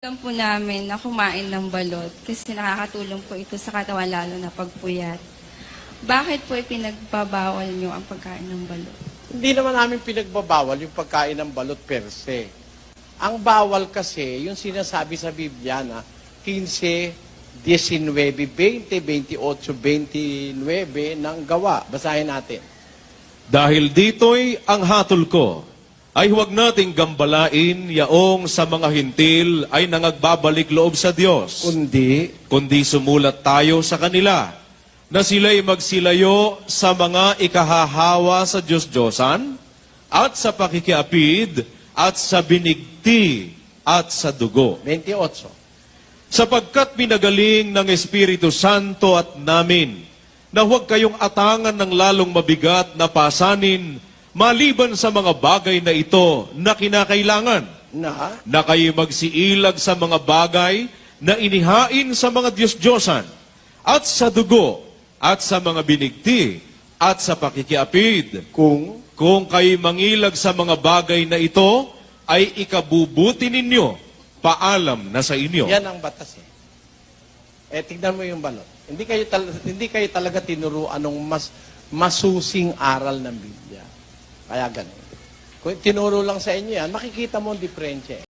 Alam po namin na kumain ng balot kasi nakakatulong po ito sa katawan lalo na pagpuyat. Bakit po ipinagbabawal niyo ang pagkain ng balot? Hindi naman namin pinagbabawal yung pagkain ng balot per se. Ang bawal kasi, yung sinasabi sa Biblia na 15, 19, 20, 28, 29 ng gawa. Basahin natin. Dahil dito'y ang hatol ko, ay huwag nating gambalain yaong sa mga hintil ay nangagbabalik loob sa Diyos. Kundi sumulat tayo sa kanila, na sila'y magsilayo sa mga ikahahawa sa Diyos-Diyosan, at sa pakikiapid, at sa binigti, at sa dugo. 28. Sapagkat pinagaling ng Espiritu Santo at namin, na huwag kayong atangan ng lalong mabigat na pasanin, maliban sa mga bagay na ito na kinakailangan, na kayo magsiilag sa mga bagay na inihain sa mga Diyos-Diyosan, at sa dugo, at sa mga binigti, at sa pakikiapid. Kung kayo mangilag sa mga bagay na ito, ay ikabubuti ninyo, paalam na sa inyo. Yan ang batas eh. Tignan mo yung balot. Hindi kayo talaga tinuruan ng masusing aral ng Biblia. Kaya ganun. Kung tinuro lang sa inyo yan, makikita mo ang diferensya.